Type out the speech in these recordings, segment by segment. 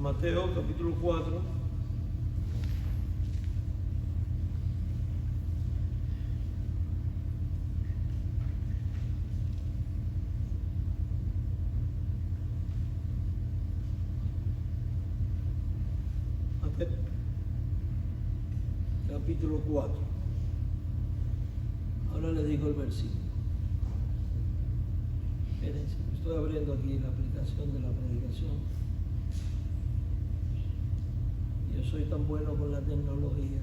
Mateo capítulo 4. Capítulo 4. Ahora les digo el versículo. Espérense, estoy abriendo aquí la aplicación de la predicación. Yo soy tan bueno con la tecnología.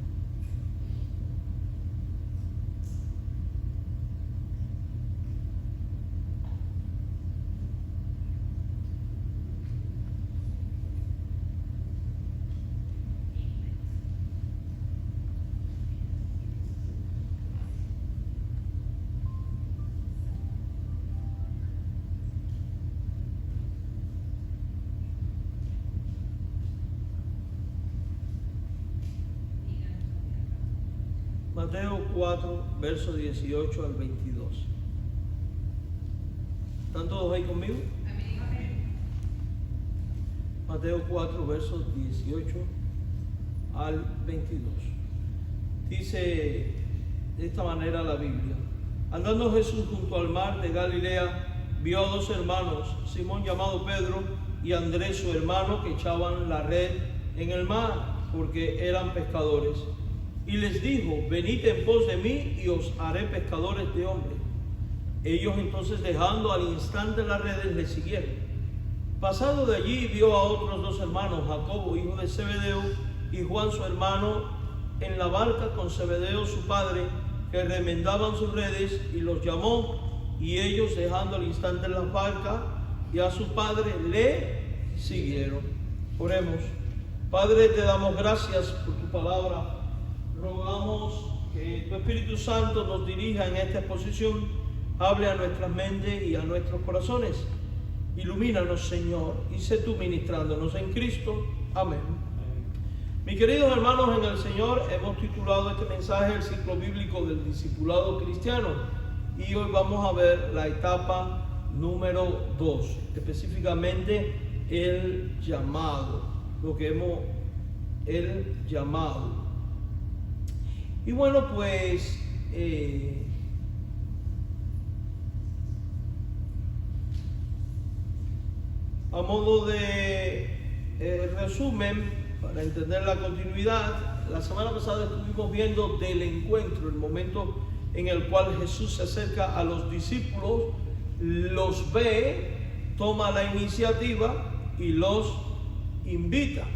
Mateo 4, versos 18 al 22. ¿Están todos ahí conmigo? Mateo 4, versos 18 al 22. Dice de esta manera la Biblia: Andando Jesús junto al mar de Galilea, vio a dos hermanos, Simón llamado Pedro y Andrés su hermano, que echaban la red en el mar, porque eran pescadores. Y les dijo: venid en pos de mí y os haré pescadores de hombres. Ellos entonces, dejando al instante las redes, le siguieron. Pasado de allí, vio a otros dos hermanos, Jacobo hijo de Zebedeo y Juan su hermano, en la barca con Zebedeo su padre, que remendaban sus redes, y los llamó. Y ellos, dejando al instante las barcas y a su padre, le siguieron. Oremos. Padre, te damos gracias por tu palabra. Rogamos que tu Espíritu Santo nos dirija en esta exposición, hable a nuestras mentes y a nuestros corazones. Ilumínanos, Señor, y sé tú ministrándonos en Cristo. Amén. Mis queridos hermanos en el Señor, hemos titulado este mensaje el ciclo bíblico del discipulado cristiano, y hoy vamos a ver la etapa número 2, específicamente el llamado, el llamado. Y bueno, pues a modo de resumen, para entender la continuidad, la semana pasada estuvimos viendo del encuentro, el momento en el cual Jesús se acerca a los discípulos, los ve, toma la iniciativa y los invita.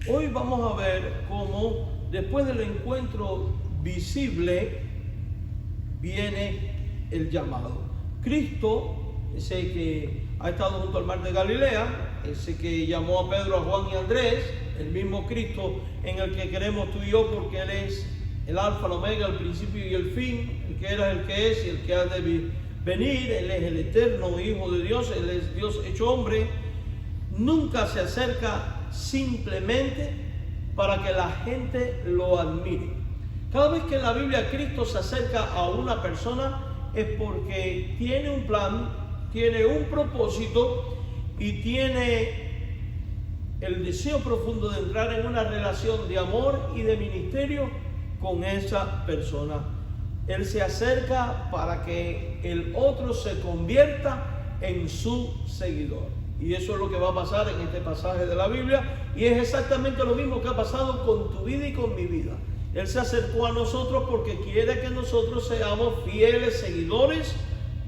Hoy vamos a ver cómo después del encuentro visible viene el llamado. Cristo, ese que ha estado junto al mar de Galilea, ese que llamó a Pedro, a Juan y a Andrés, el mismo Cristo en el que creemos tú y yo, porque Él es el alfa, el omega, el principio y el fin, el que era, el que es y el que ha de venir. Él es el eterno Hijo de Dios, Él es Dios hecho hombre. Nunca se acerca simplemente para que la gente lo admire. Cada vez que en la Biblia Cristo se acerca a una persona es porque tiene un plan, tiene un propósito y tiene el deseo profundo de entrar en una relación de amor y de ministerio con esa persona. Él se acerca para que el otro se convierta en su seguidor. Y eso es lo que va a pasar en este pasaje de la Biblia, y es exactamente lo mismo que ha pasado con tu vida y con mi vida. Él se acercó a nosotros porque quiere que nosotros seamos fieles seguidores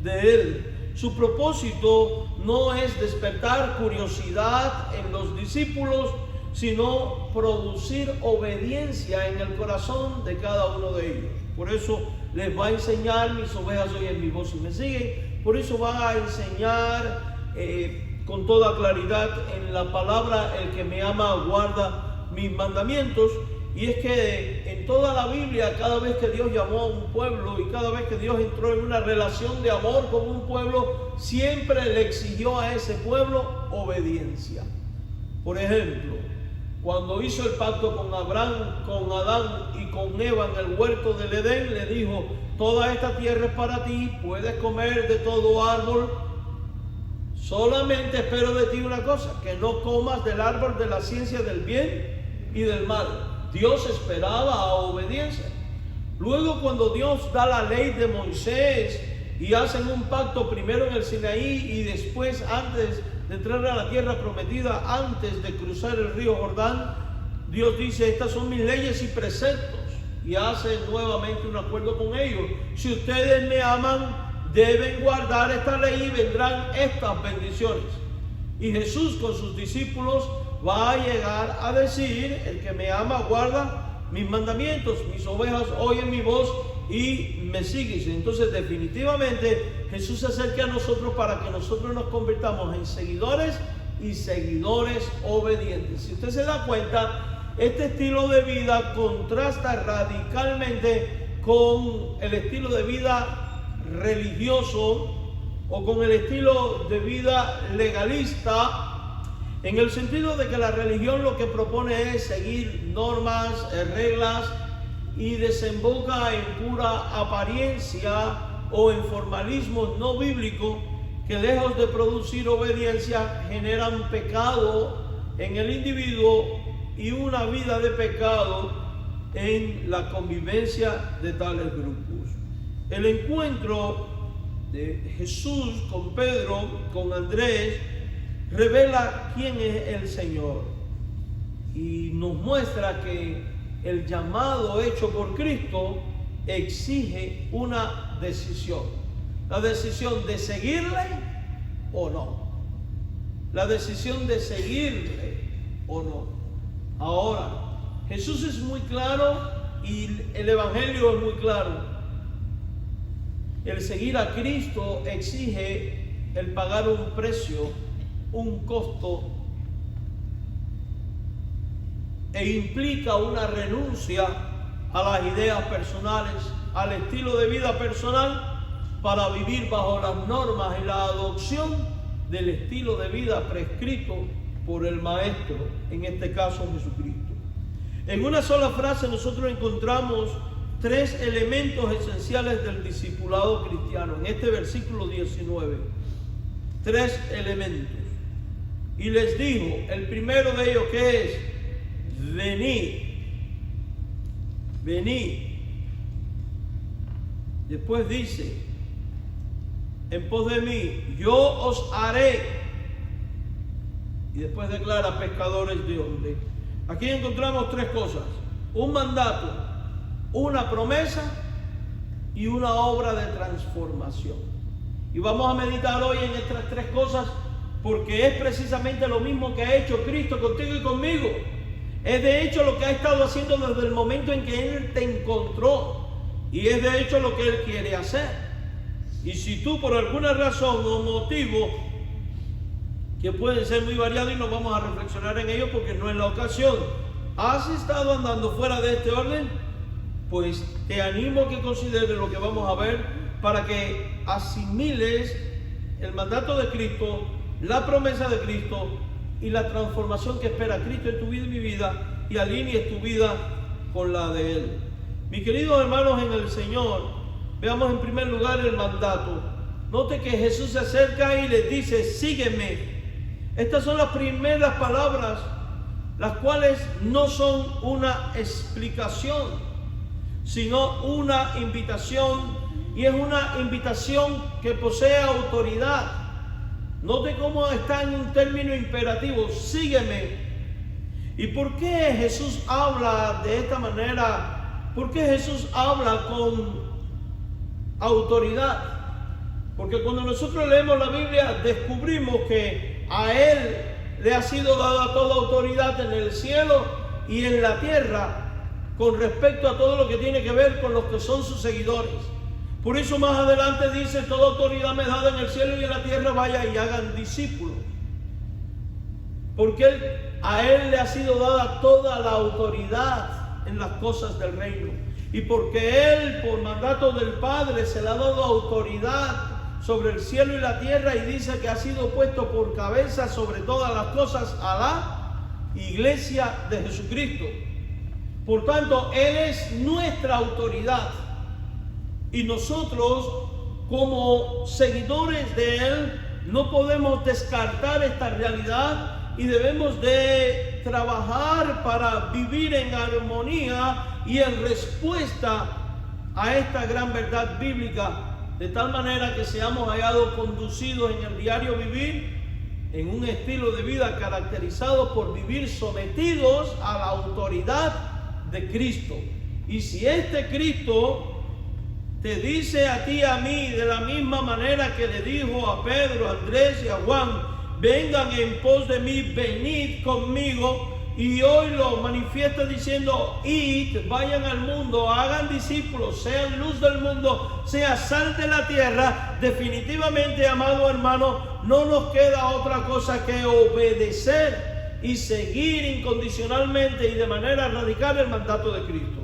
de Él. Su propósito no es despertar curiosidad en los discípulos, sino producir obediencia en el corazón de cada uno de ellos. Por eso les va a enseñar: mis ovejas oyen mi voz y me siguen. Por eso va a enseñar con toda claridad en la palabra: el que me ama guarda mis mandamientos. Y es que en toda la Biblia, cada vez que Dios llamó a un pueblo y cada vez que Dios entró en una relación de amor con un pueblo, siempre le exigió a ese pueblo obediencia. Por ejemplo, cuando hizo el pacto con Abraham, con Adán y con Eva en el huerto del Edén, le dijo: toda esta tierra es para ti, puedes comer de todo árbol solamente espero de ti una cosa, que no comas del árbol de la ciencia del bien y del mal. Dios esperaba a obediencia. Luego, cuando Dios da la ley de Moisés y hacen un pacto primero en el Sinaí y después, antes de entrar a la tierra prometida, antes de cruzar el río Jordán, Dios dice: estas son mis leyes y preceptos, y hace nuevamente un acuerdo con ellos. Si ustedes me aman, deben guardar esta ley y vendrán estas bendiciones. Y Jesús con sus discípulos va a llegar a decir: el que me ama guarda mis mandamientos, mis ovejas oyen mi voz y me siguen. Entonces, definitivamente Jesús se acerca a nosotros para que nosotros nos convirtamos en seguidores y seguidores obedientes. Si usted se da cuenta, este estilo de vida contrasta radicalmente con el estilo de vida religioso o con el estilo de vida legalista, en el sentido de que la religión lo que propone es seguir normas, reglas, y desemboca en pura apariencia o en formalismo no bíblico que, lejos de producir obediencia, generan pecado en el individuo y una vida de pecado en la convivencia de tales grupos. El encuentro de Jesús con Pedro, con Andrés, revela quién es el Señor y nos muestra que el llamado hecho por Cristo exige una decisión. La decisión de seguirle o no. La decisión de seguirle o no. Ahora, Jesús es muy claro y el Evangelio es muy claro. El seguir a Cristo exige el pagar un precio, un costo, e implica una renuncia a las ideas personales, al estilo de vida personal, para vivir bajo las normas y la adopción del estilo de vida prescrito por el Maestro, en este caso Jesucristo. En una sola frase nosotros encontramos tres elementos esenciales del discipulado cristiano, en este versículo 19. Tres elementos. Y les dijo, el primero de ellos, que es: venid, venid. Después dice: en pos de mí, yo os haré. Y después declara: pescadores de hombres. Aquí encontramos tres cosas: un mandato, una promesa y una obra de transformación. Y vamos a meditar hoy en estas tres cosas, porque es precisamente lo mismo que ha hecho Cristo contigo y conmigo. Es de hecho lo que ha estado haciendo desde el momento en que Él te encontró, y es de hecho lo que Él quiere hacer. Y si tú, por alguna razón o motivo, que pueden ser muy variados y no vamos a reflexionar en ello porque no es la ocasión, has estado andando fuera de este orden, pues te animo a que consideres lo que vamos a ver, para que asimiles el mandato de Cristo, la promesa de Cristo y la transformación que espera Cristo en tu vida y mi vida, y alinees tu vida con la de Él. Mis queridos hermanos en el Señor, veamos en primer lugar el mandato. Note que Jesús se acerca y les dice: sígueme. Estas son las primeras palabras, las cuales no son una explicación, sino una invitación, y es una invitación que posee autoridad. Note cómo está en un término imperativo: sígueme. ¿Y por qué Jesús habla de esta manera? ¿Por qué Jesús habla con autoridad? Porque cuando nosotros leemos la Biblia, descubrimos que a Él le ha sido dada toda autoridad en el cielo y en la tierra, con respecto a todo lo que tiene que ver con los que son sus seguidores. Por eso más adelante dice: toda autoridad me es dada en el cielo y en la tierra, vaya y hagan discípulos. Porque a Él le ha sido dada toda la autoridad en las cosas del reino. Y porque Él, por mandato del Padre, se le ha dado autoridad sobre el cielo y la tierra, y dice que ha sido puesto por cabeza sobre todas las cosas a la iglesia de Jesucristo. Por tanto, Él es nuestra autoridad. Y nosotros, como seguidores de Él, no podemos descartar esta realidad y debemos de trabajar para vivir en armonía y en respuesta a esta gran verdad bíblica, de tal manera que seamos hallados conducidos en el diario vivir en un estilo de vida caracterizado por vivir sometidos a la autoridad de Cristo. Y si este Cristo te dice a ti y a mí de la misma manera que le dijo a Pedro, a Andrés y a Juan, vengan en pos de mí, venid conmigo, y hoy lo manifiesta diciendo, id, vayan al mundo, hagan discípulos, sean luz del mundo, sean sal de la tierra, definitivamente, amado hermano, no nos queda otra cosa que obedecer y seguir incondicionalmente y de manera radical el mandato de Cristo.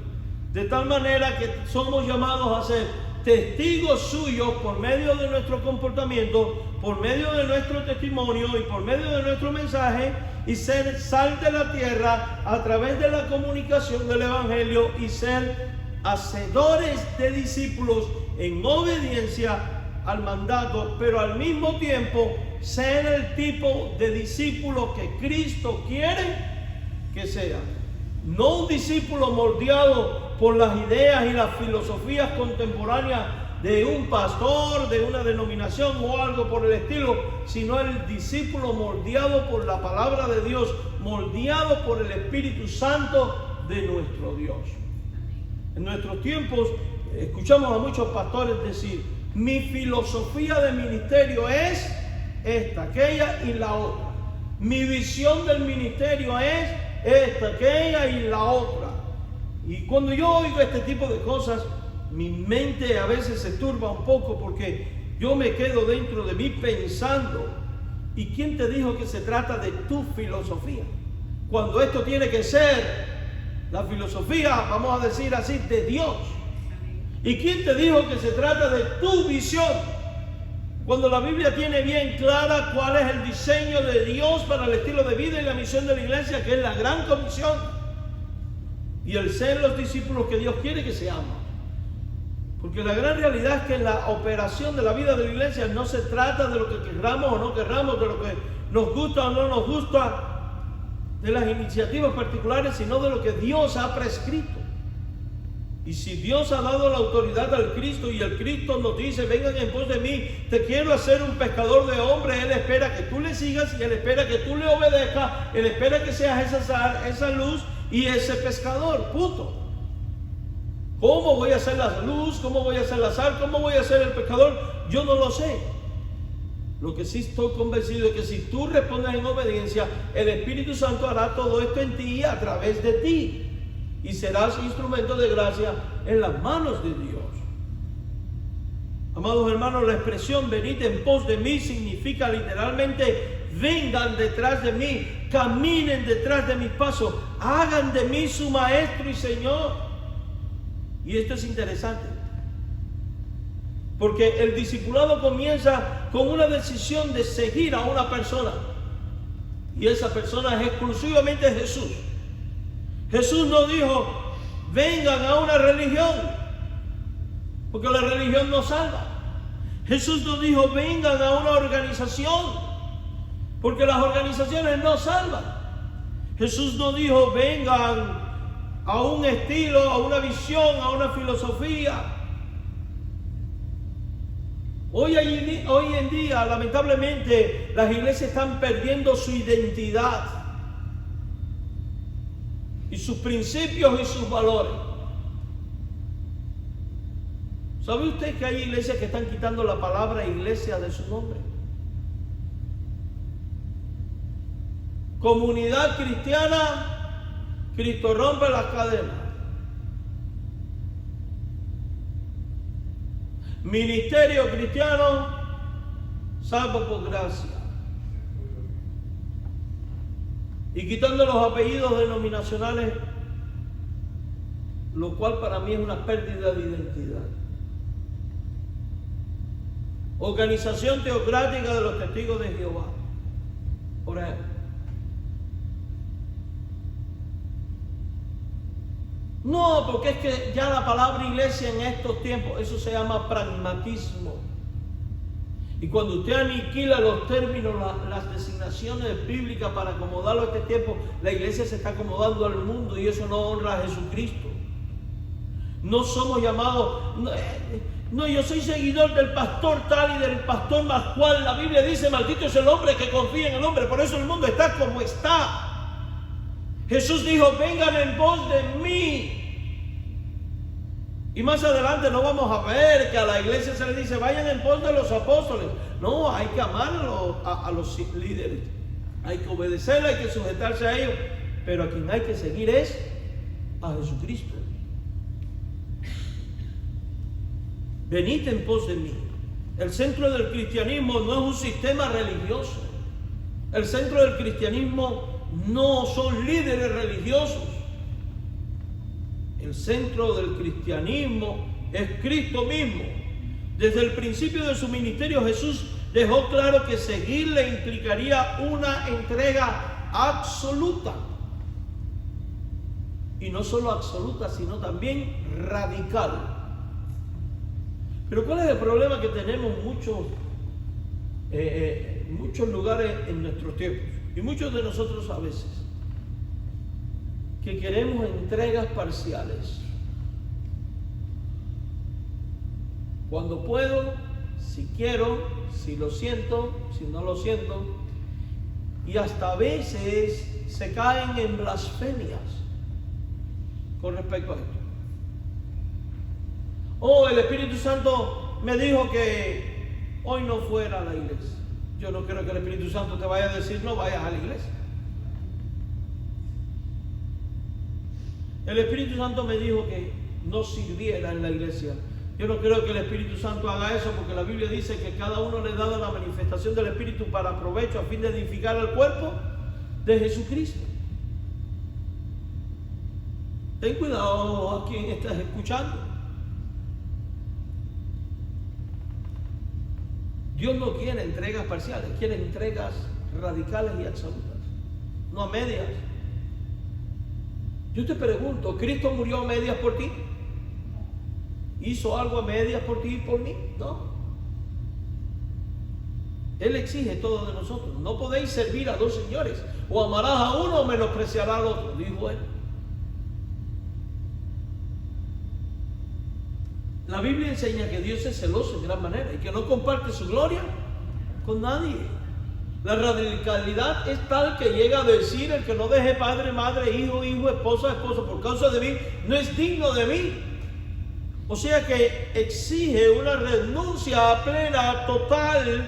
De tal manera que somos llamados a ser testigos suyos por medio de nuestro comportamiento, por medio de nuestro testimonio y por medio de nuestro mensaje, y ser sal de la tierra a través de la comunicación del Evangelio y ser hacedores de discípulos en obediencia al mandato, pero al mismo tiempo ser el tipo de discípulo que Cristo quiere que sea. No un discípulo moldeado por las ideas y las filosofías contemporáneas de un pastor, de una denominación o algo por el estilo, sino el discípulo moldeado por la palabra de Dios, moldeado por el Espíritu Santo de nuestro Dios. En nuestros tiempos escuchamos a muchos pastores decir, mi filosofía de ministerio es esta, aquella y la otra. Mi visión del ministerio es esta, aquella y la otra. Y cuando yo oigo este tipo de cosas, mi mente a veces se turba un poco porque yo me quedo dentro de mí pensando, ¿y quién te dijo que se trata de tu filosofía? Cuando esto tiene que ser la filosofía, vamos a decir así, de Dios. ¿Y quién te dijo que se trata de tu visión? Cuando la Biblia tiene bien clara cuál es el diseño de Dios para el estilo de vida y la misión de la iglesia, que es la gran comisión, y el ser los discípulos que Dios quiere que seamos. Porque la gran realidad es que la operación de la vida de la iglesia no se trata de lo que querramos o no querramos, de lo que nos gusta o no nos gusta, de las iniciativas particulares, sino de lo que Dios ha prescrito. Y si Dios ha dado la autoridad al Cristo y el Cristo nos dice, vengan en pos de mí, te quiero hacer un pescador de hombres, Él espera que tú le sigas y Él espera que tú le obedezcas, Él espera que seas esa luz y ese pescador, punto. ¿Cómo voy a ser la luz? ¿Cómo voy a ser la sal? ¿Cómo voy a ser el pescador? Yo no lo sé. Lo que sí estoy convencido es que si tú respondes en obediencia, el Espíritu Santo hará todo esto en ti a través de ti. Y serás instrumento de gracia en las manos de Dios. Amados hermanos, la expresión venid en pos de mí significa literalmente vengan detrás de mí, caminen detrás de mis pasos, hagan de mí su maestro y Señor. Y esto es interesante, porque el discipulado comienza con una decisión de seguir a una persona, y esa persona es exclusivamente Jesús. Jesús no dijo, vengan a una religión, porque la religión no salva. Jesús no dijo, vengan a una organización, porque las organizaciones no salvan. Jesús no dijo, vengan a un estilo, a una visión, a una filosofía. Hoy en día, lamentablemente, las iglesias están perdiendo su identidad y sus principios y sus valores. ¿Sabe usted que hay iglesias que están quitando la palabra iglesia de su nombre? Comunidad cristiana, Cristo rompe las cadenas. Ministerio cristiano, salvo por gracia. Y quitando los apellidos denominacionales, lo cual para mí es una pérdida de identidad. Organización teocrática de los testigos de Jehová, por ejemplo. No, porque es que ya la palabra iglesia en estos tiempos, eso se llama pragmatismo. Y cuando usted aniquila los términos, las designaciones bíblicas para acomodarlo a este tiempo, la iglesia se está acomodando al mundo y eso no honra a Jesucristo. No somos llamados, no, yo soy seguidor del pastor tal y del pastor más cual. La Biblia dice, maldito es el hombre que confía en el hombre, por eso el mundo está como está. Jesús dijo, vengan en pos de mí. Y más adelante no vamos a ver que a la iglesia se le dice, vayan en pos de los apóstoles. No, hay que amar a los líderes. Hay que obedecerle, hay que sujetarse a ellos. Pero a quien hay que seguir es a Jesucristo. Venid en pos de mí. El centro del cristianismo no es un sistema religioso. El centro del cristianismo no son líderes religiosos. El centro del cristianismo es Cristo mismo. Desde el principio de su ministerio, Jesús dejó claro que seguirle implicaría una entrega absoluta. Y no solo absoluta, sino también radical. Pero ¿cuál es el problema que tenemos muchos lugares en nuestros tiempos? Y muchos de nosotros a veces, que queremos entregas parciales. Cuando puedo, si quiero, si lo siento, si no lo siento. Y hasta a veces se caen en blasfemias con respecto a esto. Oh, el Espíritu Santo me dijo que hoy no fuera a la iglesia. Yo no quiero que el Espíritu Santo te vaya a decir no vayas a la iglesia. El Espíritu Santo me dijo que no sirviera en la iglesia. Yo no creo que el Espíritu Santo haga eso, porque la Biblia dice que cada uno le da la manifestación del Espíritu para provecho a fin de edificar el cuerpo de Jesucristo. Ten cuidado a quien estás escuchando. Dios no quiere entregas parciales, quiere entregas radicales y absolutas, no a medias. Yo te pregunto, ¿Cristo murió a medias por ti? ¿Hizo algo a medias por ti y por mí? No. Él exige todo de nosotros. No podéis servir a dos señores. O amarás a uno o menospreciarás al otro, dijo él. La Biblia enseña que Dios es celoso en gran manera y que no comparte su gloria con nadie. La radicalidad es tal que llega a decir: el que no deje padre, madre, hijo, esposa, esposo por causa de mí, no es digno de mí. O sea que exige una renuncia plena, total,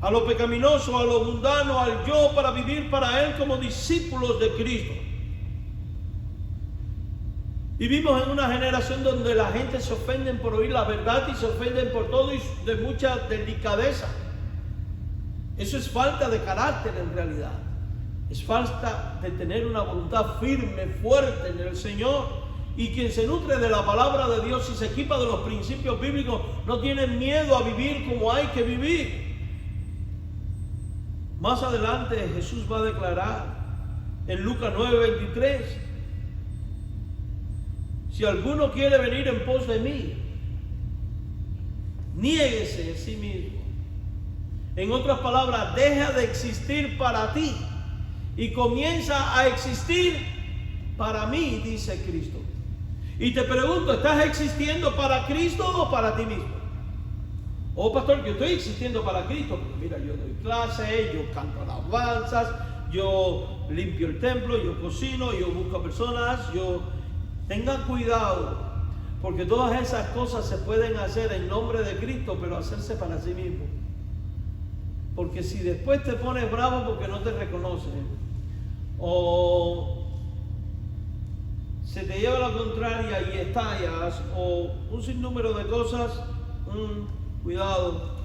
a lo pecaminoso, a lo mundano, al yo, para vivir para Él como discípulos de Cristo. Vivimos en una generación donde la gente se ofende por oír la verdad y se ofenden por todo y de mucha delicadeza. Eso es falta de carácter en realidad. Es falta de tener una voluntad firme, fuerte en el Señor. Y quien se nutre de la palabra de Dios y se equipa de los principios bíblicos no tiene miedo a vivir como hay que vivir. Más adelante Jesús va a declarar en Lucas 9:23: si alguno quiere venir en pos de mí, niéguese a sí mismo. En otras palabras, deja de existir para ti y comienza a existir para mí, dice Cristo. Y te pregunto, ¿estás existiendo para Cristo o para ti mismo? Oh, pastor, yo estoy existiendo para Cristo. Mira, yo doy clase, yo canto alabanzas, yo limpio el templo, yo cocino, yo busco a personas, Tengan cuidado, porque todas esas cosas se pueden hacer en nombre de Cristo, pero hacerse para sí mismo. Porque si después te pones bravo porque no te reconocen, o se te lleva la contraria y estallas, o un sinnúmero de cosas, cuidado.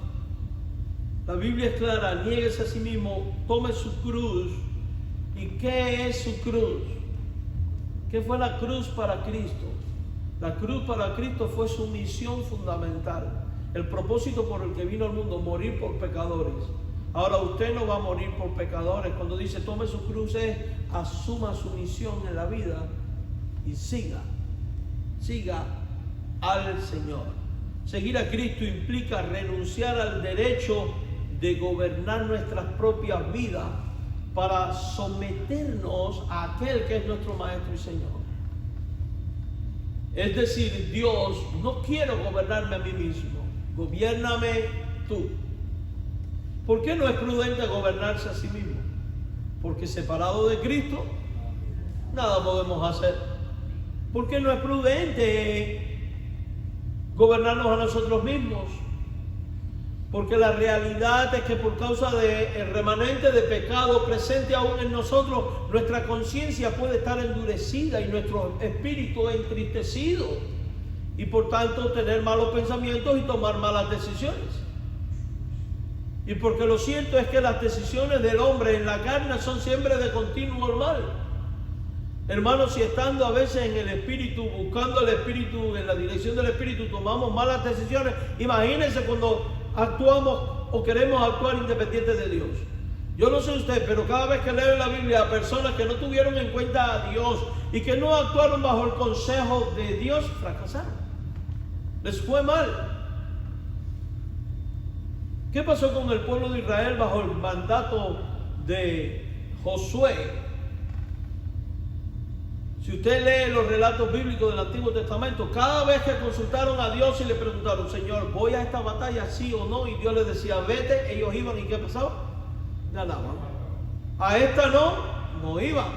La Biblia es clara: niéguese a sí mismo, tome su cruz. ¿Y qué es su cruz? ¿Qué fue la cruz para Cristo? La cruz para Cristo fue su misión fundamental, el propósito por el que vino al mundo: morir por pecadores. Ahora usted no va a morir por pecadores. Cuando dice tome su cruz, asuma su misión en la vida y siga al Señor. Seguir a Cristo implica renunciar al derecho de gobernar nuestras propias vidas para someternos a aquel que es nuestro Maestro y Señor. Es decir, Dios, no quiero gobernarme a mí mismo, gobiérname tú. ¿Por qué no es prudente gobernarse a sí mismo? Porque separado de Cristo, nada podemos hacer. ¿Por qué no es prudente gobernarnos a nosotros mismos? Porque la realidad es que por causa del remanente de pecado presente aún en nosotros, nuestra conciencia puede estar endurecida y nuestro espíritu entristecido, y por tanto tener malos pensamientos y tomar malas decisiones. Y porque lo cierto es que las decisiones del hombre en la carne son siempre de continuo mal. Hermanos, si estando a veces en el Espíritu, buscando el Espíritu, en la dirección del Espíritu, tomamos malas decisiones, imagínense cuando actuamos o queremos actuar independientes de Dios. Yo no sé usted, pero cada vez que leo la Biblia a personas que no tuvieron en cuenta a Dios y que no actuaron bajo el consejo de Dios, fracasaron. Les fue mal. ¿Qué pasó con el pueblo de Israel bajo el mandato de Josué? Si usted lee los relatos bíblicos del Antiguo Testamento, cada vez que consultaron a Dios y le preguntaron, Señor, ¿voy a esta batalla sí o no? Y Dios les decía, vete, ellos iban, ¿y qué pasaba? Ganaban. A esta no iban.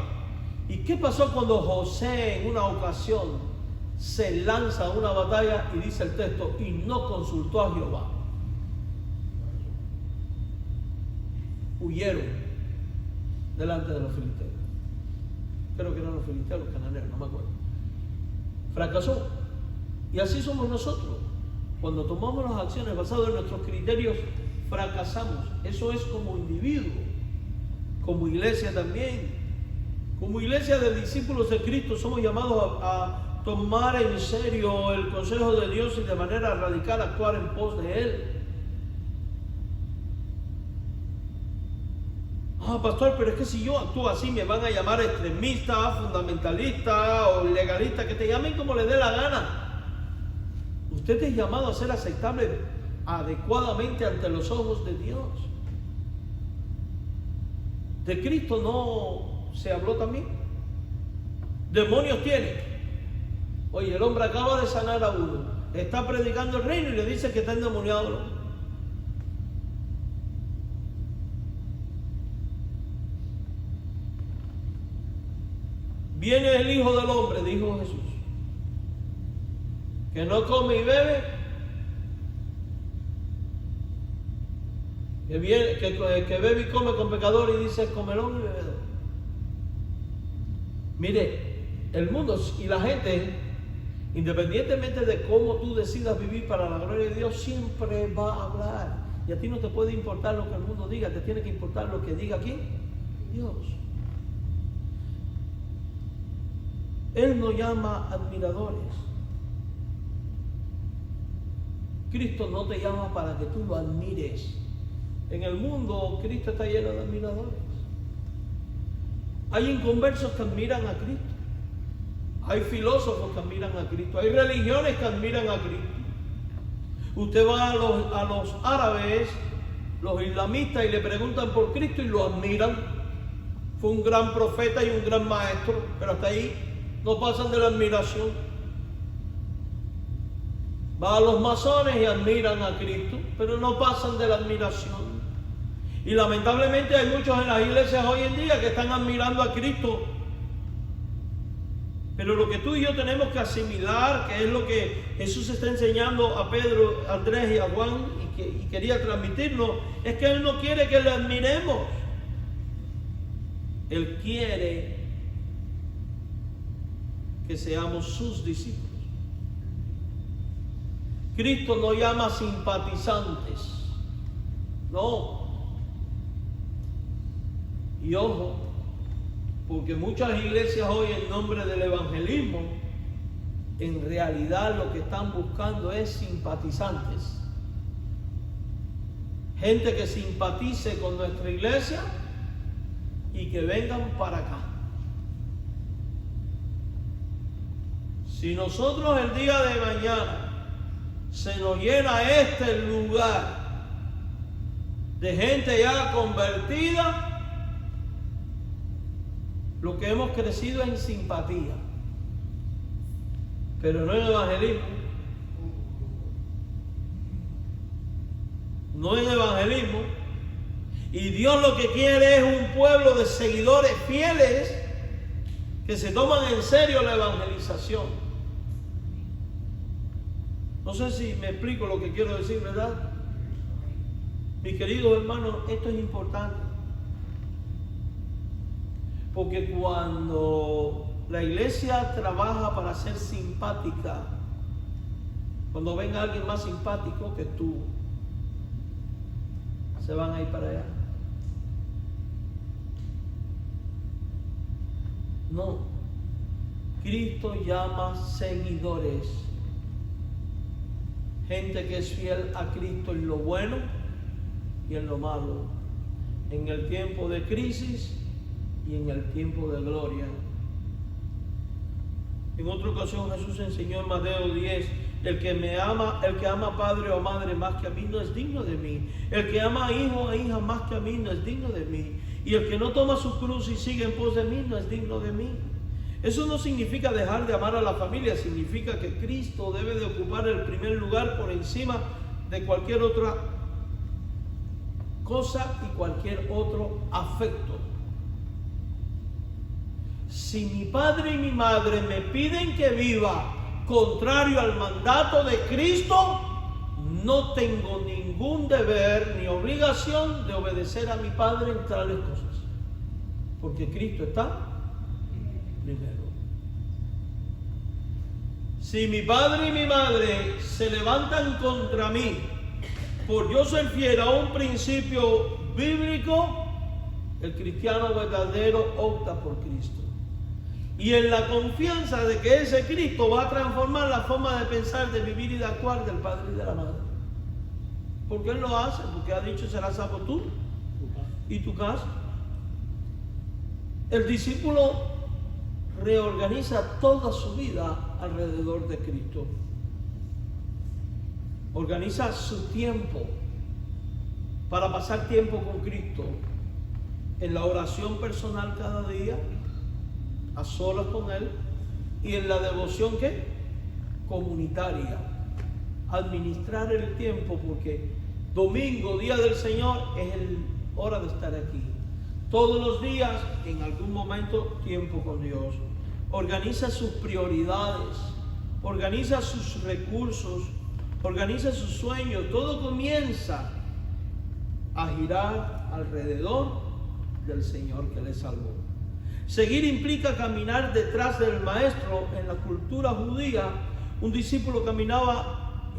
¿Y qué pasó cuando José en una ocasión se lanza a una batalla y dice el texto, y no consultó a Jehová? Huyeron delante de los filisteos. Creo que eran los filisteos, los cananeos, no me acuerdo. Fracasó. Y así somos nosotros. Cuando tomamos las acciones basadas en nuestros criterios, fracasamos. Eso es como individuo, como iglesia también. Como iglesia de discípulos de Cristo somos llamados a tomar en serio el consejo de Dios y de manera radical actuar en pos de Él. Pastor, pero es que si yo actúo así me van a llamar extremista, fundamentalista o legalista, que te llamen como les dé la gana. Usted es llamado a ser aceptable adecuadamente ante los ojos de Dios. De Cristo no se habló también. Demonios tiene. Oye, el hombre acaba de sanar a uno, está predicando el reino y le dice que está endemoniado. Viene el Hijo del Hombre, dijo Jesús, que no come y bebe, que bebe y come con pecadores, y dice comelón y bebedor. Mire, el mundo y la gente, independientemente de cómo tú decidas vivir para la gloria de Dios, siempre va a hablar. Y a ti no te puede importar lo que el mundo diga, te tiene que importar lo que diga ¿quién? Dios. Él no llama admiradores. Cristo no te llama para que tú lo admires. En el mundo, Cristo está lleno de admiradores. Hay inconversos que admiran a Cristo. Hay filósofos que admiran a Cristo. Hay religiones que admiran a Cristo. Usted va a los árabes, los islamistas, y le preguntan por Cristo y lo admiran. Fue un gran profeta y un gran maestro, pero hasta ahí no pasan de la admiración. Va a los masones y admiran a Cristo, pero no pasan de la admiración. Y lamentablemente hay muchos en las iglesias hoy en día que están admirando a Cristo. Pero lo que tú y yo tenemos que asimilar, que es lo que Jesús está enseñando a Pedro, a Andrés y a Juan, y quería transmitirnos, es que Él no quiere que le admiremos. Él quiere que seamos sus discípulos. Cristo no llama simpatizantes, no. Y ojo, porque muchas iglesias hoy en nombre del evangelismo, en realidad lo que están buscando es simpatizantes. Gente que simpatice con nuestra iglesia y que vengan para acá. Si nosotros el día de mañana se nos llena este lugar de gente ya convertida, lo que hemos crecido en simpatía, pero no en evangelismo. No en evangelismo. Y Dios lo que quiere es un pueblo de seguidores fieles que se toman en serio la evangelización. No sé si me explico lo que quiero decir, ¿verdad? Mis queridos hermanos, esto es importante. Porque cuando la iglesia trabaja para ser simpática, cuando venga alguien más simpático que tú, se van a ir para allá. No. Cristo llama seguidores. Gente que es fiel a Cristo en lo bueno y en lo malo. En el tiempo de crisis y en el tiempo de gloria. En otra ocasión Jesús enseñó en Mateo 10: el que ama padre o madre más que a mí no es digno de mí. El que ama a hijo o hija más que a mí no es digno de mí. Y el que no toma su cruz y sigue en pos de mí no es digno de mí. Eso no significa dejar de amar a la familia, significa que Cristo debe de ocupar el primer lugar por encima de cualquier otra cosa y cualquier otro afecto. Si mi padre y mi madre me piden que viva contrario al mandato de Cristo, no tengo ningún deber ni obligación de obedecer a mi padre en tales cosas, porque Cristo está primero. Si mi padre y mi madre se levantan contra mí por yo ser fiel a un principio bíblico, el cristiano verdadero opta por Cristo. Y en la confianza de que ese Cristo va a transformar la forma de pensar, de vivir y de actuar del padre y de la madre. Porque Él lo hace, porque ha dicho: serás salvo tú y tu casa. El discípulo reorganiza toda su vida alrededor de Cristo. Organiza su tiempo para pasar tiempo con Cristo en la oración personal cada día, a solas con Él, y en la devoción ¿qué? Comunitaria. Administrar el tiempo, porque domingo, día del Señor, es hora de estar aquí. Todos los días, en algún momento, tiempo con Dios. Organiza sus prioridades, organiza sus recursos, organiza sus sueños. Todo comienza a girar alrededor del Señor que le salvó. Seguir implica caminar detrás del maestro. En la cultura judía, un discípulo caminaba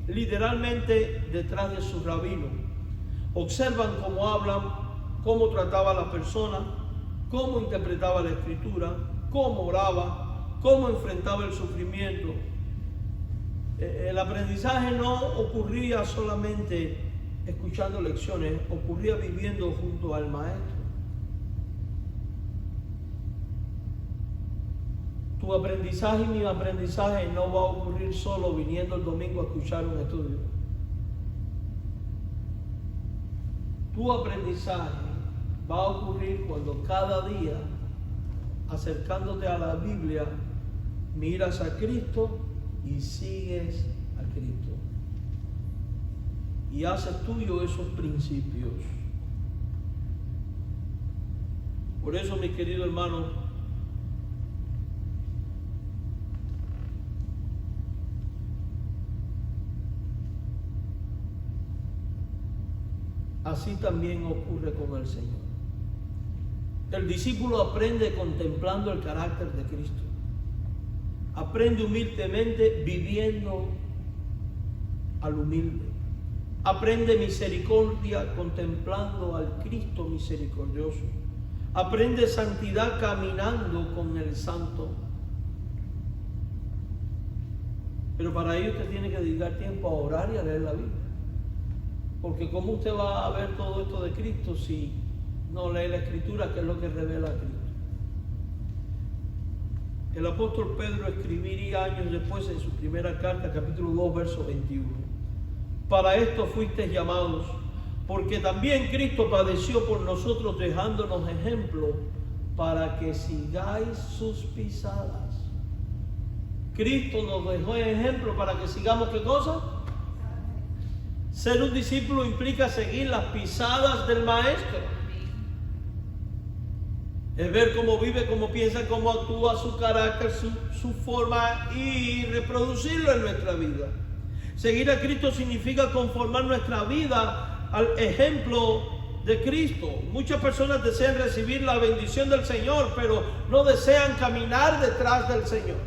literalmente detrás de su rabino. Observan cómo hablan, cómo trataba a la persona, cómo interpretaba la escritura, cómo oraba, cómo enfrentaba el sufrimiento. El aprendizaje no ocurría solamente escuchando lecciones, ocurría viviendo junto al maestro. Tu aprendizaje y mi aprendizaje no va a ocurrir solo viniendo el domingo a escuchar un estudio. Tu aprendizaje va a ocurrir cuando cada día, acercándote a la Biblia, miras a Cristo y sigues a Cristo. Y haces tuyo esos principios. Por eso, mis queridos hermanos, así también ocurre con el Señor. El discípulo aprende contemplando el carácter de Cristo. Aprende humildemente viviendo al humilde. Aprende misericordia contemplando al Cristo misericordioso. Aprende santidad caminando con el Santo. Pero para ello usted tiene que dedicar tiempo a orar y a leer la Biblia. Porque ¿cómo usted va a ver todo esto de Cristo si no lee la Escritura, que es lo que revela a Cristo? El apóstol Pedro escribiría años después en su primera carta, capítulo 2, verso 21. Para esto fuisteis llamados, porque también Cristo padeció por nosotros, dejándonos ejemplo para que sigáis sus pisadas. Cristo nos dejó ejemplo para que sigamos ¿qué cosa? Ser un discípulo implica seguir las pisadas del Maestro. Es ver cómo vive, cómo piensa, cómo actúa, su carácter, su forma y reproducirlo en nuestra vida. Seguir a Cristo significa conformar nuestra vida al ejemplo de Cristo. Muchas personas desean recibir la bendición del Señor, pero no desean caminar detrás del Señor.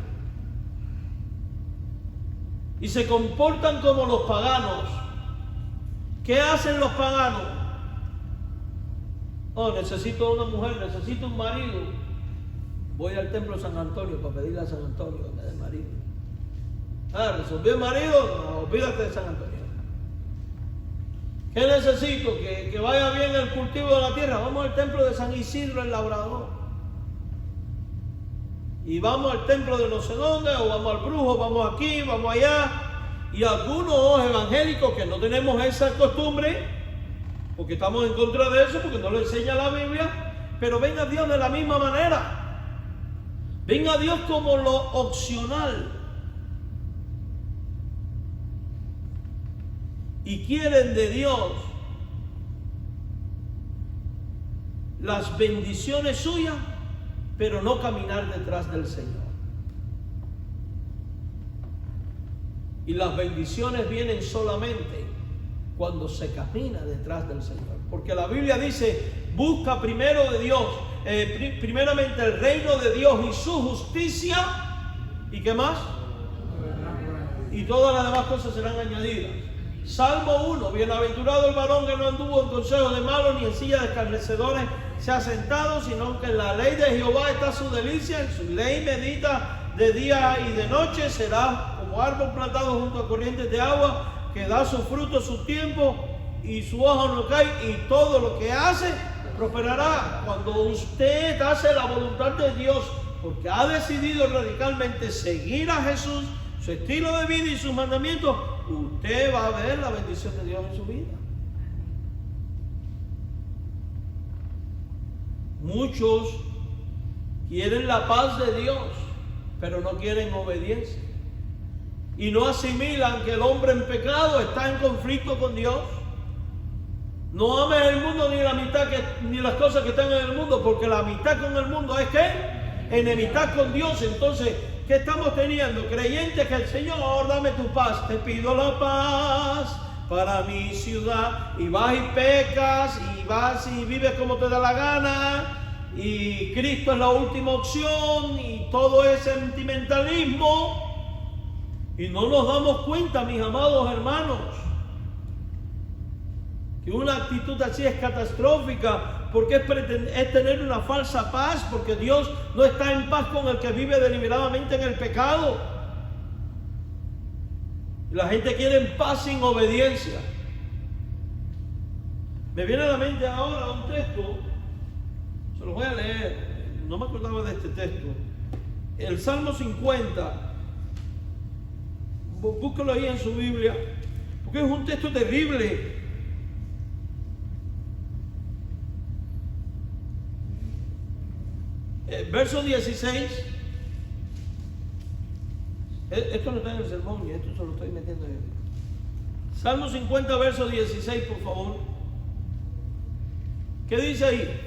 Y se comportan como los paganos. ¿Qué hacen los paganos? Oh, necesito una mujer, necesito un marido. Voy al templo de San Antonio para pedirle a San Antonio que me dé marido. ¿Resolvió el marido? No, olvídate de San Antonio. ¿Qué necesito? Que vaya bien el cultivo de la tierra. Vamos al templo de San Isidro el Labrador. Y vamos al templo de no sé dónde, o vamos al brujo, vamos aquí, vamos allá. Y algunos evangélicos que no tenemos esa costumbre, porque estamos en contra de eso, porque no lo enseña la Biblia, pero ven a Dios de la misma manera. Ven a Dios como lo opcional. Y quieren de Dios las bendiciones suyas, pero no caminar detrás del Señor. Y las bendiciones vienen solamente cuando se camina detrás del Señor. Porque la Biblia dice, busca primero de Dios, primeramente el reino de Dios y su justicia. ¿Y qué más? Y todas las demás cosas serán añadidas. Salmo 1, bienaventurado el varón que no anduvo en consejo de malos, ni en silla de escarnecedores se ha sentado, sino que en la ley de Jehová está su delicia, en su ley medita de día y de noche. Será como árbol plantado junto a corrientes de agua, que da su fruto a su tiempo y su hoja no cae, y todo lo que hace prosperará. Cuando usted hace la voluntad de Dios, porque ha decidido radicalmente seguir a Jesús, su estilo de vida y sus mandamientos, usted va a ver la bendición de Dios en su vida. Muchos quieren la paz de Dios, pero no quieren obediencia. Y no asimilan que el hombre en pecado está en conflicto con Dios. No ames el mundo ni la mitad ni las cosas que están en el mundo, porque la mitad con el mundo es ¿qué? Enemistad con Dios. Entonces, ¿qué estamos teniendo? Creyentes que el Señor, dame tu paz, te pido la paz para mi ciudad. Y vas y pecas, y vas y vives como te da la gana, y Cristo es la última opción, y todo es sentimentalismo. Y no nos damos cuenta, mis amados hermanos, que una actitud así es catastrófica, porque es tener una falsa paz, porque Dios no está en paz con el que vive deliberadamente en el pecado. Y la gente quiere paz sin obediencia. Me viene a la mente ahora un texto, se lo voy a leer, no me acordaba de este texto, el Salmo 50. Búsquelo ahí en su Biblia, porque es un texto terrible. Verso 16. Esto no está en el sermón, y esto se lo estoy metiendo yo. Salmo 50, verso 16, por favor. ¿Qué dice ahí?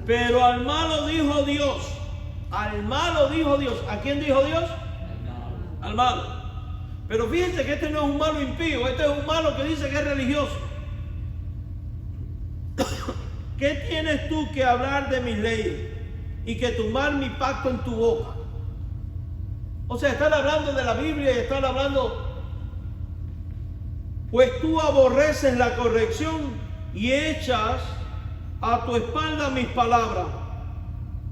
Pero al malo dijo Dios. Al malo dijo Dios. ¿A quién dijo Dios? Al malo. Pero fíjense que este no es un malo impío, este es un malo que dice que es religioso. ¿Qué tienes tú que hablar de mis leyes y que tomar mi pacto en tu boca? O sea, están hablando de la Biblia y están hablando, pues tú aborreces la corrección y echas a tu espalda mis palabras.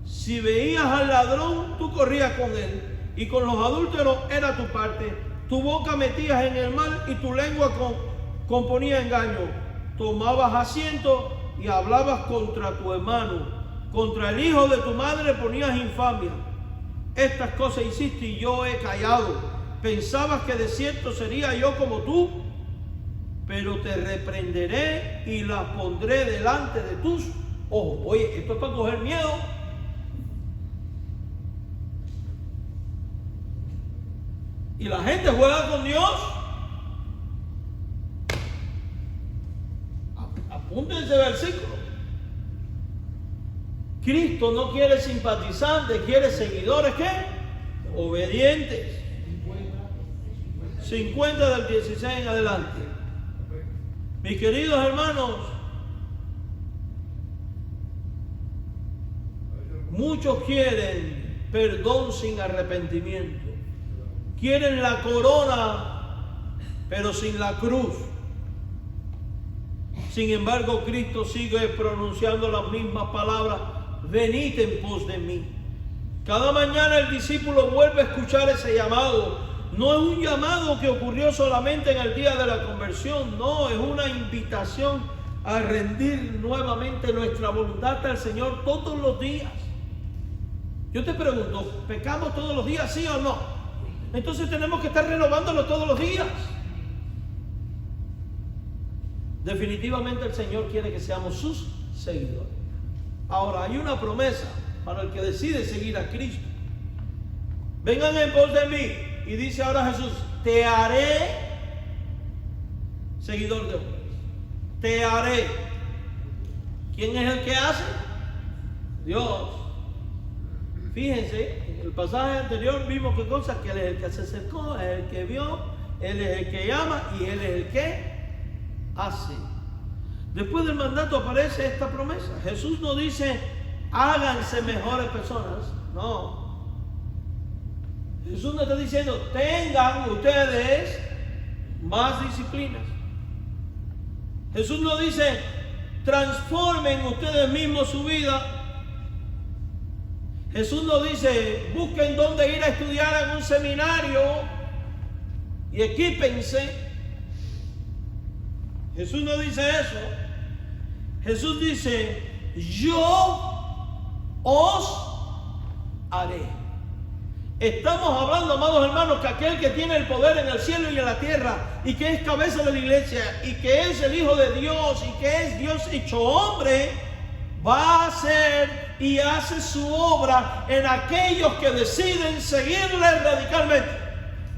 Si veías al ladrón, tú corrías con él, y con los adúlteros era tu parte. Tu boca metías en el mal y tu lengua componía engaño. Tomabas asiento y hablabas contra tu hermano. Contra el hijo de tu madre ponías infamia. estas cosas hiciste y yo he callado. Pensabas que de cierto sería yo como tú, pero te reprenderé y las pondré delante de tus ojos. Oye, esto es para coger miedo. Y la gente juega con Dios. Apunten ese versículo. Cristo no quiere simpatizantes, quiere seguidores, ¿qué? Obedientes. 50 del 16 en adelante. Mis queridos hermanos, muchos quieren perdón sin arrepentimiento. Quieren la corona, pero sin la cruz. Sin embargo, Cristo sigue pronunciando las mismas palabras: venid en pos de mí. Cada mañana el discípulo vuelve a escuchar ese llamado. No es un llamado que ocurrió solamente en el día de la conversión, no, es una invitación a rendir nuevamente nuestra voluntad al Señor todos los días. Yo te pregunto, ¿pecamos todos los días, sí o no? Entonces tenemos que estar renovándolo todos los días. Definitivamente el Señor quiere que seamos sus seguidores. Ahora, hay una promesa para el que decide seguir a Cristo. Vengan en pos de mí. Y dice ahora Jesús: te haré seguidor de hombres. Te haré. ¿Quién es el que hace? Dios. Fíjense, en el pasaje anterior vimos qué cosa, que Él es el que se acercó, es el que vio, Él es el que llama y Él es el que hace. Después del mandato aparece esta promesa. Jesús no dice háganse mejores personas, no. Jesús no está diciendo tengan ustedes más disciplinas. Jesús no dice transformen ustedes mismos su vida. Jesús no dice busquen dónde ir a estudiar en un seminario y equípense. Jesús no dice eso. Jesús dice yo os haré. Estamos hablando, amados hermanos, que aquel que tiene el poder en el cielo y en la tierra, y que es cabeza de la iglesia, y que es el Hijo de Dios, y que es Dios hecho hombre, va a hacer y hace su obra en aquellos que deciden seguirle radicalmente.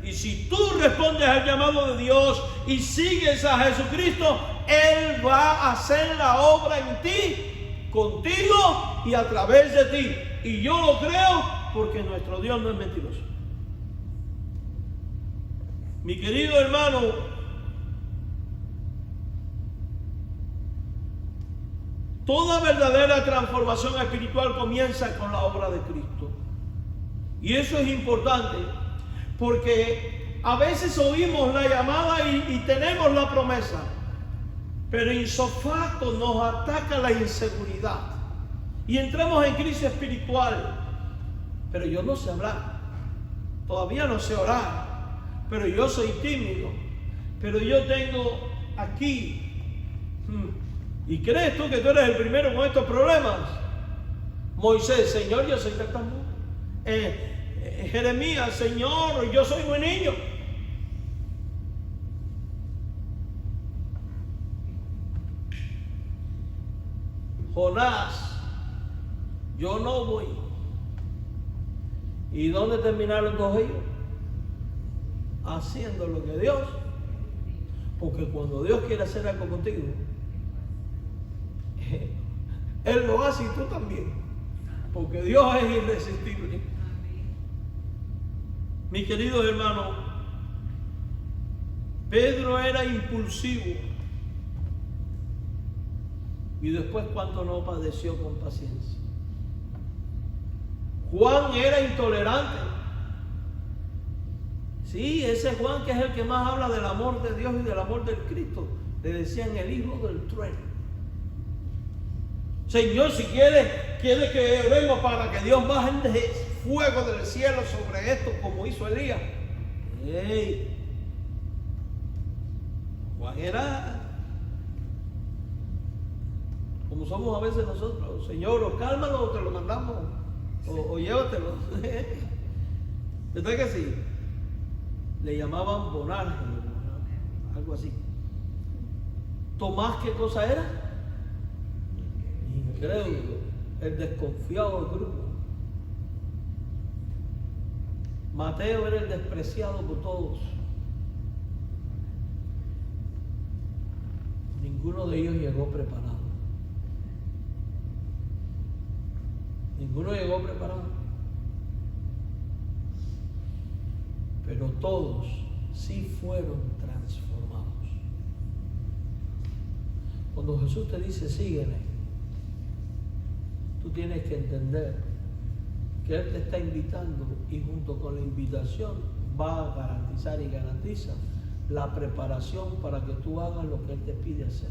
Y si tú respondes al llamado de Dios y sigues a Jesucristo, Él va a hacer la obra en ti, contigo y a través de ti. Y yo lo creo, porque nuestro Dios no es mentiroso. Mi querido hermano, toda verdadera transformación espiritual comienza con la obra de Cristo. Y eso es importante, porque a veces oímos la llamada y tenemos la promesa, pero insofacto nos ataca la inseguridad y entramos en crisis espiritual. Pero yo no sé hablar, todavía no sé orar, pero yo soy tímido, pero yo tengo aquí. ¿Y crees tú que tú eres el primero con estos problemas? Moisés: Señor, yo soy tartamudo. Jeremías: Señor, yo soy buen niño. Jonás: yo no voy. ¿Y dónde terminaron todos ellos? Haciendo lo que Dios. Porque cuando Dios quiere hacer algo contigo, Él lo hace y tú también. Porque Dios es irresistible. Mi querido hermano, Pedro era impulsivo. Y después cuánto no padeció con paciencia. Juan era intolerante. Sí, ese Juan que es el que más habla del amor de Dios y del amor del Cristo. Le decían el hijo del trueno. Señor, si quiere que oremos para que Dios baje fuego del cielo sobre esto como hizo Elías. ¡Ey! Juan era como somos a veces nosotros. Señor, o cálmalo o te lo mandamos. O llévatelo. ¿Verdad que sí? Le llamaban Bonerges, algo así. Tomás, ¿qué cosa era? Incrédulo, el desconfiado del grupo. Mateo era el despreciado por todos. Ninguno de ellos llegó preparado. Ninguno llegó preparado. Pero todos sí fueron transformados. Cuando Jesús te dice sígueme, tú tienes que entender que Él te está invitando y junto con la invitación va a garantizar y garantiza la preparación para que tú hagas lo que Él te pide hacer.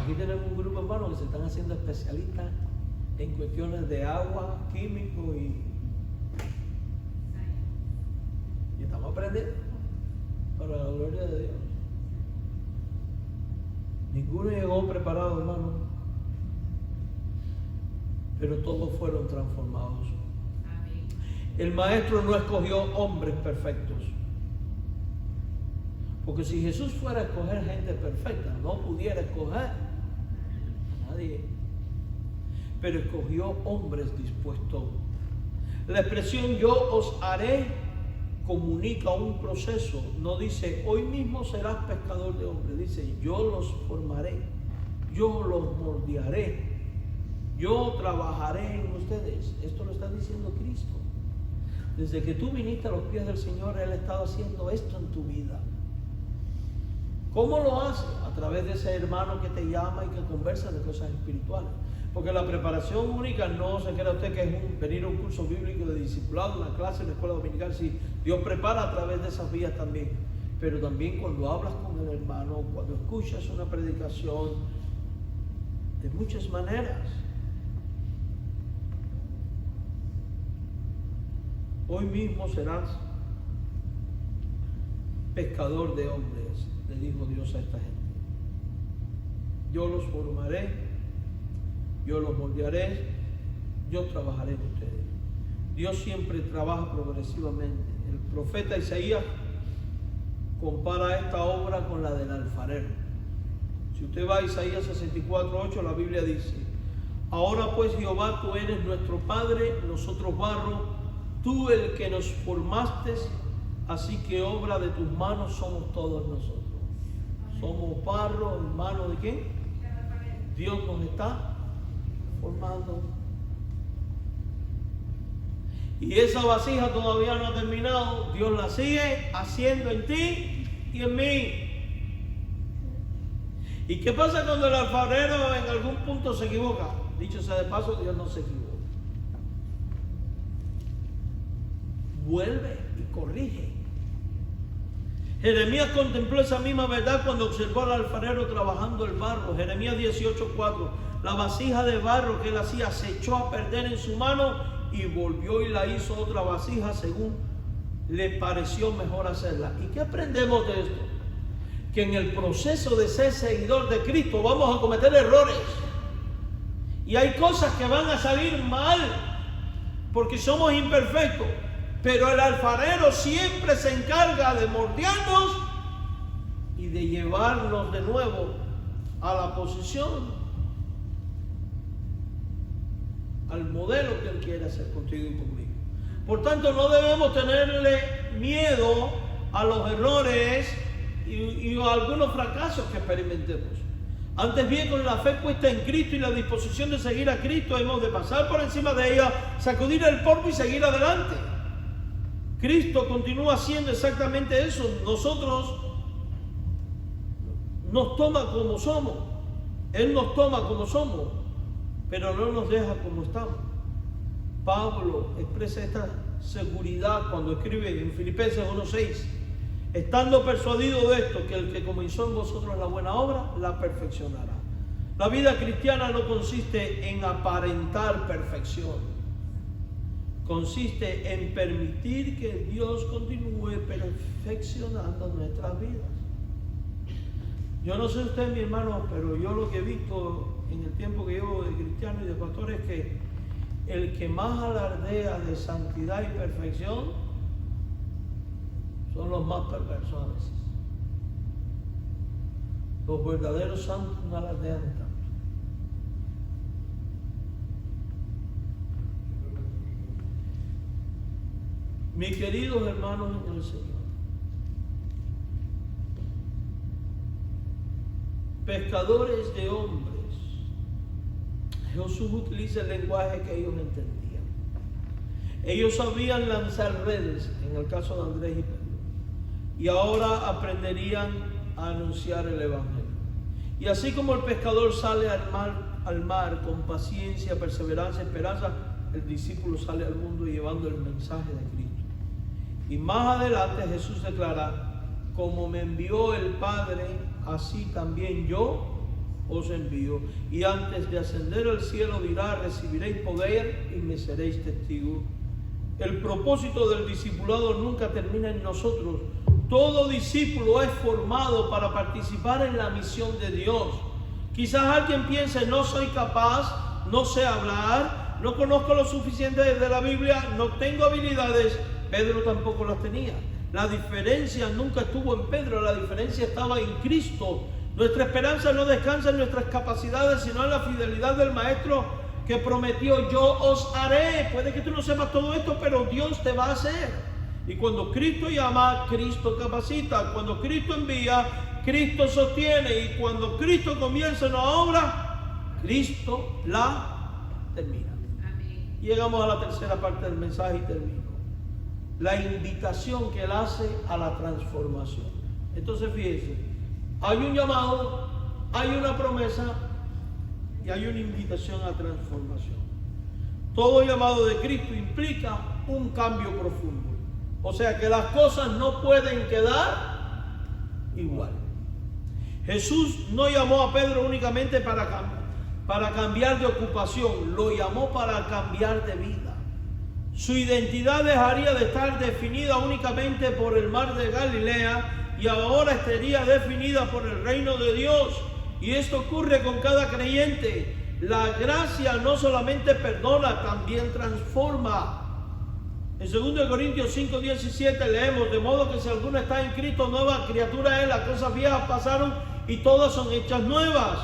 Aquí tenemos un grupo de hermanos que se están haciendo especialistas en cuestiones de agua, químicos y estamos aprendiendo para la gloria de Dios. Ninguno llegó preparado, hermano, pero todos fueron transformados. El maestro no escogió hombres perfectos, porque si Jesús fuera a escoger gente perfecta, no pudiera escoger a nadie, pero escogió hombres dispuestos. La expresión yo os haré comunica un proceso, no dice hoy mismo serás pescador de hombres, dice yo los formaré, yo los moldearé, yo trabajaré en ustedes. Esto lo está diciendo Cristo. Desde que tú viniste a los pies del Señor, Él ha estado haciendo esto en tu vida. ¿Cómo lo hace? A través de ese hermano que te llama y que conversa de cosas espirituales. Porque la preparación única no se crea usted que es venir a un curso bíblico de discipulado, una clase en la escuela dominical. Sí, Dios prepara a través de esas vías también. Pero también cuando hablas con el hermano, cuando escuchas una predicación, de muchas maneras. Hoy mismo serás pescador de hombres, le dijo Dios a esta gente. Yo los formaré, yo los moldearé, yo trabajaré en ustedes. Dios siempre trabaja progresivamente. El profeta Isaías compara esta obra con la del alfarero. Si usted va a Isaías 64:8, la Biblia dice: ahora pues Jehová, tú eres nuestro Padre, nosotros barro, tú el que nos formaste, así que obra de tus manos somos todos nosotros. Somos barro en mano de ¿quién? Dios nos está formando. Y esa vasija todavía no ha terminado. Dios la sigue haciendo en ti y en mí. ¿Y qué pasa cuando el alfarero en algún punto se equivoca? Dicho sea de paso, Dios no se equivoca. Vuelve y corrige. Jeremías contempló esa misma verdad cuando observó al alfarero trabajando el barro. Jeremías 18:4. La vasija de barro que él hacía se echó a perder en su mano y volvió y la hizo otra vasija según le pareció mejor hacerla. ¿Y qué aprendemos de esto? Que en el proceso de ser seguidor de Cristo vamos a cometer errores. Y hay cosas que van a salir mal porque somos imperfectos. Pero el alfarero siempre se encarga de moldearnos y de llevarnos de nuevo a la posición, al modelo que Él quiere hacer contigo y conmigo. Por tanto, no debemos tenerle miedo a los errores y a algunos fracasos que experimentemos. Antes bien, con la fe puesta en Cristo y la disposición de seguir a Cristo, hemos de pasar por encima de ella, sacudir el polvo y seguir adelante. Cristo continúa haciendo exactamente eso. Nosotros nos toma como somos. Él nos toma como somos, pero no nos deja como estamos. Pablo expresa esta seguridad cuando escribe en Filipenses 1:6: estando persuadido de esto, que el que comenzó en vosotros la buena obra, la perfeccionará. La vida cristiana no consiste en aparentar perfección. Consiste en permitir que Dios continúe perfeccionando nuestras vidas. Yo no sé usted, mi hermano, pero yo lo que he visto en el tiempo que llevo de cristiano y de pastor es que el que más alardea de santidad y perfección son los más perversos a veces. Los verdaderos santos no alardean tanto. Mis queridos hermanos en el Señor, pescadores de hombres, Jesús utiliza el lenguaje que ellos entendían. Ellos sabían lanzar redes, en el caso de Andrés y Pedro, y ahora aprenderían a anunciar el Evangelio. Y así como el pescador sale al mar con paciencia, perseverancia, esperanza, el discípulo sale al mundo llevando el mensaje de Cristo. Y más adelante Jesús declara: como me envió el Padre, así también yo os envío. Y antes de ascender al cielo dirá: recibiréis poder y me seréis testigos. El propósito del discipulado nunca termina en nosotros. Todo discípulo es formado para participar en la misión de Dios. Quizás alguien piense: no soy capaz, no sé hablar, no conozco lo suficiente de la Biblia, no tengo habilidades. Pedro tampoco las tenía. La diferencia nunca estuvo en Pedro, la diferencia estaba en Cristo. Nuestra esperanza no descansa en nuestras capacidades, sino en la fidelidad del Maestro que prometió: yo os haré. Puede que tú no sepas todo esto, pero Dios te va a hacer. Y cuando Cristo llama, Cristo capacita. Cuando Cristo envía, Cristo sostiene. Y cuando Cristo comienza una obra, Cristo la termina. Amén. Llegamos a la tercera parte del mensaje y termino. La invitación que Él hace a la transformación. Entonces fíjense, hay un llamado, hay una promesa y hay una invitación a transformación. Todo llamado de Cristo implica un cambio profundo. O sea que las cosas no pueden quedar igual. Jesús no llamó a Pedro únicamente para cambiar de ocupación, lo llamó para cambiar de vida. Su identidad dejaría de estar definida únicamente por el mar de Galilea y ahora estaría definida por el reino de Dios. Y esto ocurre con cada creyente. La gracia no solamente perdona, también transforma. En 2 Corintios 5:17 leemos: de modo que si alguno está en Cristo, nueva criatura es, las cosas viejas pasaron y todas son hechas nuevas.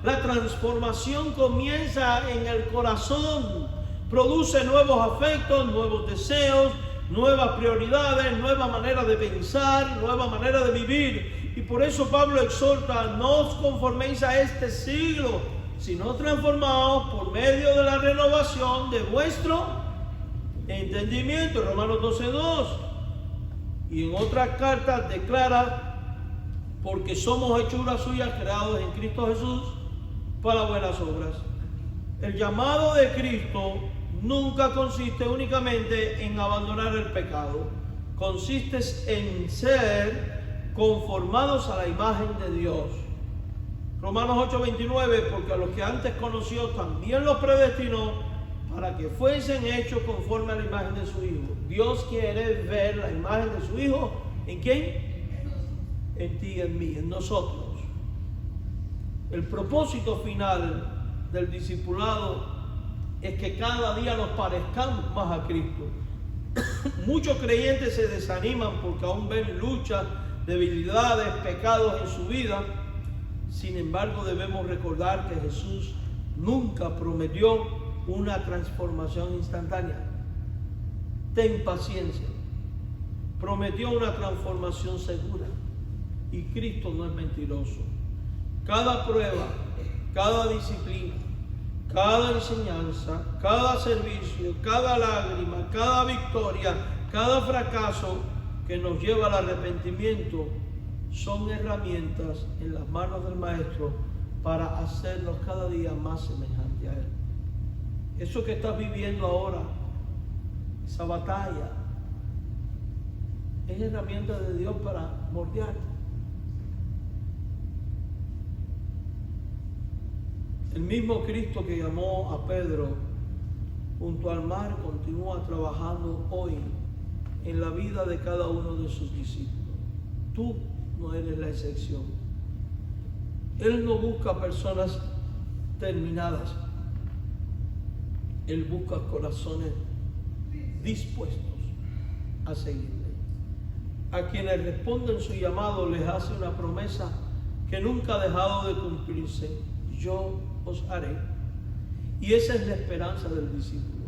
La transformación comienza en el corazón. Produce nuevos afectos, nuevos deseos, nuevas prioridades, nueva manera de pensar, nueva manera de vivir. Y por eso Pablo exhorta: no os conforméis a este siglo, sino transformaos por medio de la renovación de vuestro entendimiento. Romanos 12:2. Y en otras cartas declara: porque somos hechuras suyas, creados en Cristo Jesús para buenas obras. El llamado de Cristo nunca consiste únicamente en abandonar el pecado. Consiste en ser conformados a la imagen de Dios. Romanos 8:29, porque a los que antes conoció también los predestinó para que fuesen hechos conforme a la imagen de su Hijo. Dios quiere ver la imagen de su Hijo. ¿En quién? En ti y en mí, en nosotros. El propósito final del discipulado es que cada día nos parezcamos más a Cristo. Muchos creyentes se desaniman porque aún ven luchas, debilidades, pecados en su vida. Sin embargo, debemos recordar que Jesús nunca prometió una transformación instantánea. Ten paciencia. Prometió una transformación segura. Y Cristo no es mentiroso. Cada prueba, cada disciplina, cada enseñanza, cada servicio, cada lágrima, cada victoria, cada fracaso que nos lleva al arrepentimiento son herramientas en las manos del Maestro para hacernos cada día más semejantes a Él. Eso que estás viviendo ahora, esa batalla, es herramienta de Dios para moldearte. El mismo Cristo que llamó a Pedro junto al mar continúa trabajando hoy en la vida de cada uno de sus discípulos. Tú no eres la excepción. Él no busca personas terminadas. Él busca corazones dispuestos a seguirle. A quienes responden su llamado les hace una promesa que nunca ha dejado de cumplirse: yo os haré. Y esa es la esperanza del discípulo.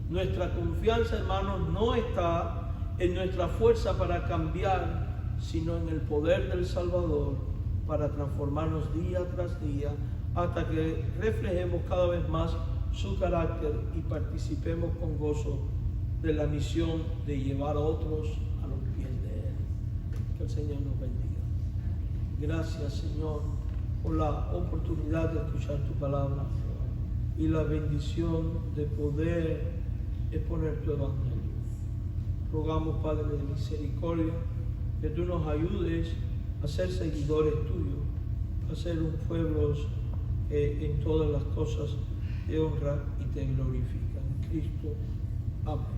Nuestra confianza, hermanos, no está en nuestra fuerza para cambiar, sino en el poder del Salvador para transformarnos día tras día hasta que reflejemos cada vez más su carácter y participemos con gozo de la misión de llevar a otros a los pies de Él. Que el Señor nos bendiga. Gracias, Señor, por la oportunidad de escuchar tu palabra y la bendición de poder exponer tu evangelio. Rogamos, Padre de misericordia, que tú nos ayudes a ser seguidores tuyos, a ser un pueblo que en todas las cosas te honra y te glorifica. En Cristo. Amén.